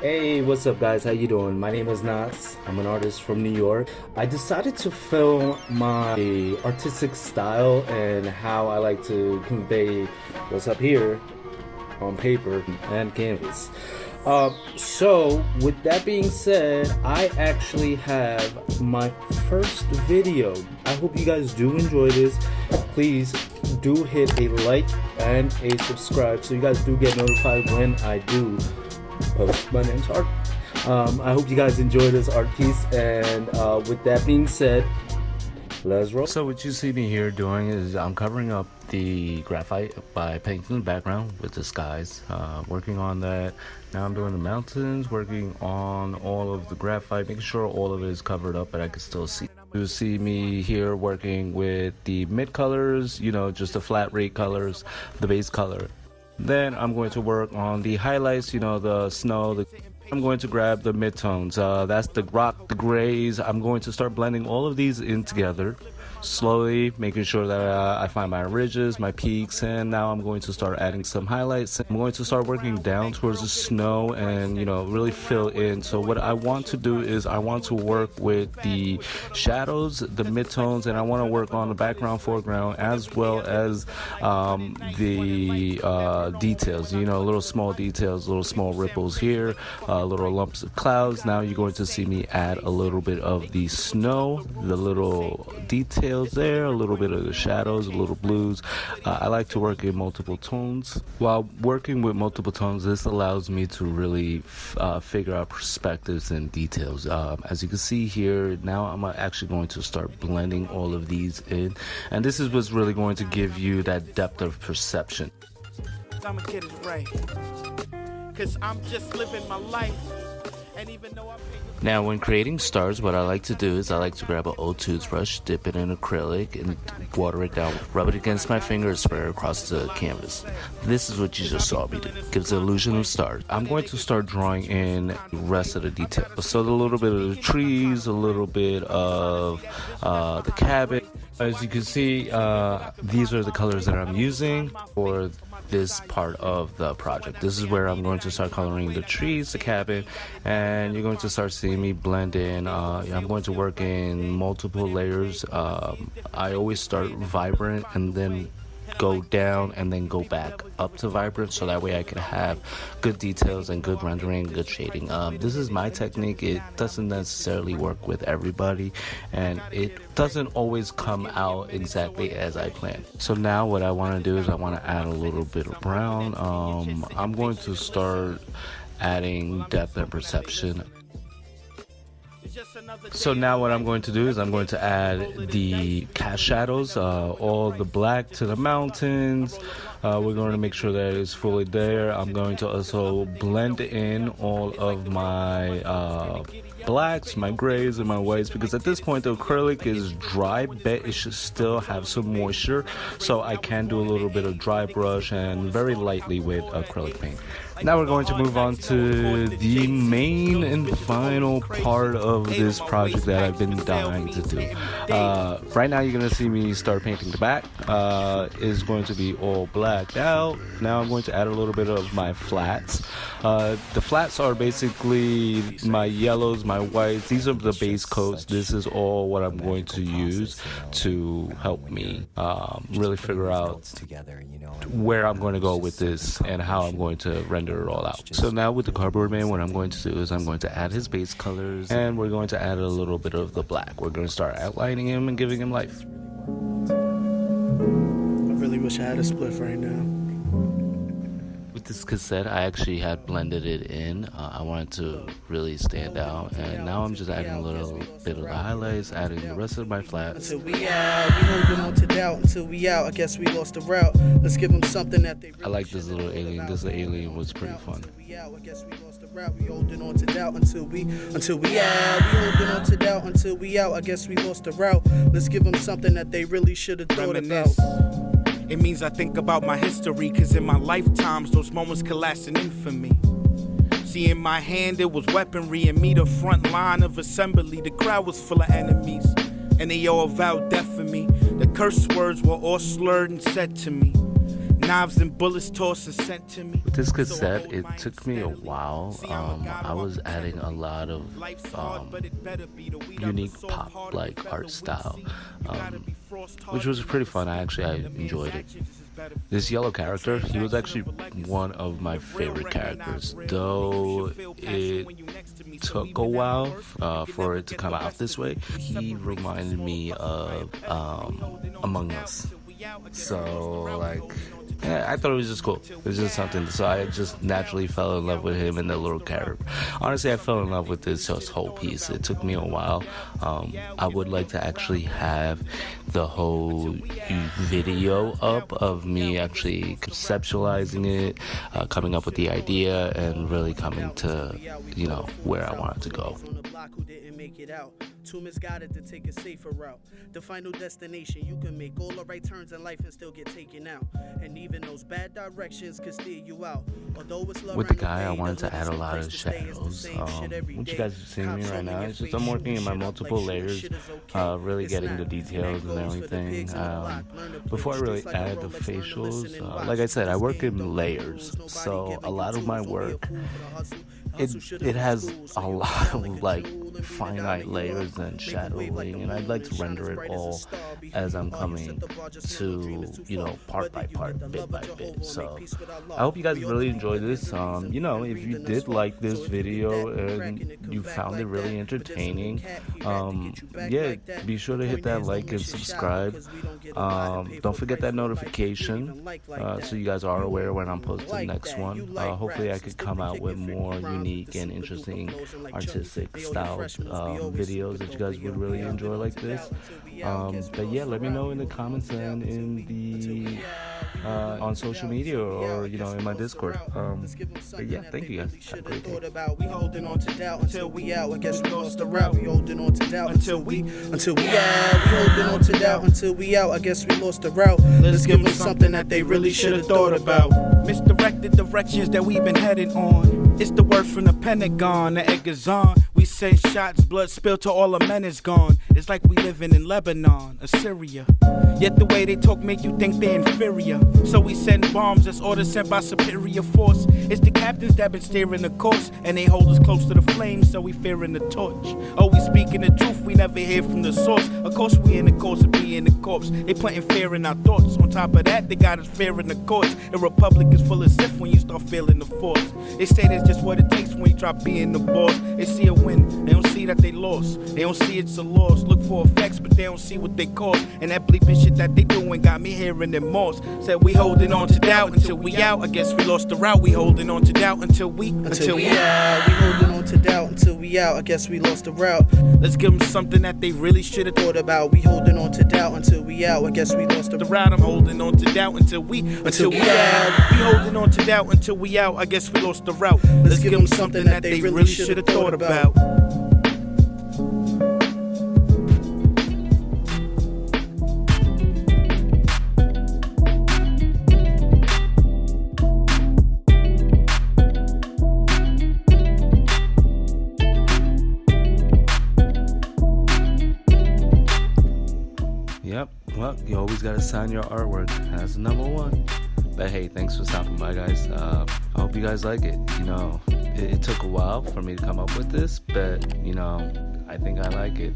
Hey, what's up guys? How you doing? My name is Nkots. I'm an artist from New York. I decided to film my artistic style and how I like to convey what's up here on paper and canvas. So with that being said, I actually have my first video. I hope you guys do enjoy this. Please do hit a like and a subscribe so you guys do get notified when I do post. My name's Art. I hope you guys enjoy this art piece, and with that being said, let's roll. So what you see me here doing is I'm covering up the graphite by painting the background with the skies, working on that. Now I'm doing the mountains, working on all of the graphite, making sure all of it is covered up but I can still see. You see me here working with the mid colors, you know, just the flat rate colors, the base color. Then I'm going to work on the highlights, you know, the snow. I'm going to grab the midtones. That's the rock, the grays. I'm going to start blending all of these in together, slowly making sure that I find my ridges, my peaks, and now I'm going to start adding some highlights. I'm going to start working down towards the snow and, you know, really fill in. So what I want to do is I want to work with the shadows, the midtones, and I want to work on the background, foreground, as well as the details, you know, little small details, little small ripples here, little lumps of clouds. Now you're going to see me add a little bit of the snow, the little details there, a little bit of the shadows, a little blues. I like to work in multiple tones. While working with multiple tones, this allows me to really figure out perspectives and details. As you can see here, now I'm actually going to start blending all of these in, and this is what's really going to give you that depth of perception. I'ma get it right, 'cause I'm just living my life, and even though I Now when creating stars, what I like to do is I like to grab an old toothbrush, dip it in acrylic, and water it down, rub it against my finger, and spread it across the canvas. This is what you just saw me do. Gives the illusion of stars. I'm going to start drawing in the rest of the details. So a little bit of the trees, a little bit of the cabin. As you can see, these are the colors that I'm using for this part of the project. This is where I'm going to start coloring the trees, the cabin, and you're going to start seeing me blend in. I'm going to work in multiple layers. I always start vibrant and then go down and then go back up to vibrant, so that way I can have good details and good rendering, good shading. This is my technique. It doesn't necessarily work with everybody, and it doesn't always come out exactly as I planned. So now what I want to do is I want to add a little bit of brown. I'm going to start adding depth and perception. So now what I'm going to do is I'm going to add the cast shadows, all the black to the mountains. We're going to make sure that it's fully there. I'm going to also blend in all of my blacks, my grays, and my whites, because at this point the acrylic is dry, but it should still have some moisture, so I can do a little bit of dry brush and very lightly with acrylic paint. Now we're going to move on to the main and final part of this project that I've been dying to do. Right now you're going to see me start painting the back. Is going to be all blacked out. Now I'm going to add a little bit of my flats. The flats are basically my yellows, my whites. These are the base coats. This is all what I'm going to use to help me really figure out where I'm going to go with this and how I'm going to render it all out. So now with the cardboard man, what I'm going to do is I'm going to add his base colors, and we're going to add a little bit of the black. We're going to start outlining him and giving him life. I really wish I had a spliff right now. With this cassette, I actually had blended it in. I wanted to really stand out, and now I'm just adding a little bit of the highlights, adding the rest of my flats. Until we out, we holding on to doubt. Until we out, I guess we lost the route. Let's give them something that they really I like this little alien. This alien was pretty fun. I guess we lost the route. We holding on to doubt until we out. We holding on to doubt until we out. I guess we lost the route. Let's give them something that they really should have thought about. It means I think about my history, 'cause in my lifetimes those moments could last in infamy. See, in my hand it was weaponry, and me the front line of assembly. The crowd was full of enemies, and they all vowed death for me. The curse words were all slurred and said to me. Knives and bullets tossed and sent to me. With this So I cassette, hold it my took me a steadily. while. See, I'm a god I of was architecture. adding a lot of Life's hard, but it better be the weed unique of the soft heart of pop-like the art style, featherweight sea. You gotta be frost hard which was and pretty never fun. sleep. I The man's enjoyed it. actions is better for This yellow the character, he was actually transactions of a legacy. one of my The real favorite recognize characters, real. though You should feel passion it when you next to me. So took a even at my while worst, you can for never it to get come the out best this of way. me. He Separates reminded the me small of puffs by a pedigree. Among Us. So, like, Yeah, yeah, I thought it was just cool. It was just something. So I just naturally fell in love with him and the little character. Honestly, I fell in love with this just whole piece. It took me a while. I would like to actually have the whole video up of me actually conceptualizing it, coming up with the idea, and really coming to, where I want it to go. Too misguided to take a safer route. The final destination, you can make all the right turns in life and still get taken out. And even those bad directions can steer you out. Although it's love With the and guy, I obey, wanted the to add a hood is lot place of to stay. It's the shadows. same shit every What you day. guys are seeing me Cops right on now, your it's just face, I'm working in my shooting shit up multiple like shooting layers, shit is okay. really It's getting not. the details and goes for the everything. pigs on the block. Learn to play Before I the really streets like a add the Rolex, learn to facials, listen and watch. like I said, I This work game in don't like layers, rules. Nobody so giving a you lot of tools. my Don't be a work, fool for the hustle. it has a lot of like finite layers and shadowing, and I'd like to render it all as I'm coming to, part by part, bit by bit. So I hope you guys really enjoyed this. If you did like this video and you found it really entertaining, be sure to hit that like and subscribe. Don't forget that notification, so you guys are aware when I'm posting the next one. Hopefully I could come out with more unique and interesting artistic style videos that you guys would really enjoy like this. But yeah, let me know in the comments and in the on social media or in my Discord. But yeah, thank you guys. Have a great day. We holding on to doubt until we out. I guess we lost the route. We holding on to doubt until we out. We holding on to doubt until we out. I guess we lost the route. Let's give them something that they really should have thought about. Misdirected directions that we've been headed on. It's the word from the Pentagon, the egg is on. We send shots, blood spilled till all the men is gone. It's like we living in Lebanon, Assyria. Yet the way they talk make you think they're inferior. So we send bombs that's orders sent by superior force. It's the captains that been steering the course, and they hold us close to the flames, so we fearing the torch. Oh, we speaking the truth, we never hear from the source. Of course we in the course of being the corpse. They planting fear in our thoughts. On top of that, they got us fearing the courts. The republic is full of Sith when you start feeling the force. They say that's just what it takes when you try being the boss. They see a win, they don't see that they lost. They don't see it's a loss. Look for effects, but they don't see what they cause. And that bleeping shit that they doing got me hearing them moss. Said we holding on to doubt until we out. I guess we lost the route. We holding on to doubt until we out. We holding on to doubt until we out. I guess we lost the route. Let's give them something that they really should have thought about. We holding on to doubt until we out. I guess we lost the route. I'm holding on to doubt until we out. We holding on to doubt until we out. I guess we lost the route. Let's give them something that they really should have thought about. Yep, well, you always gotta sign your artwork. That's number one. But hey, thanks for stopping by, guys. I hope you guys like it. It took a while for me to come up with this, but I think I like it.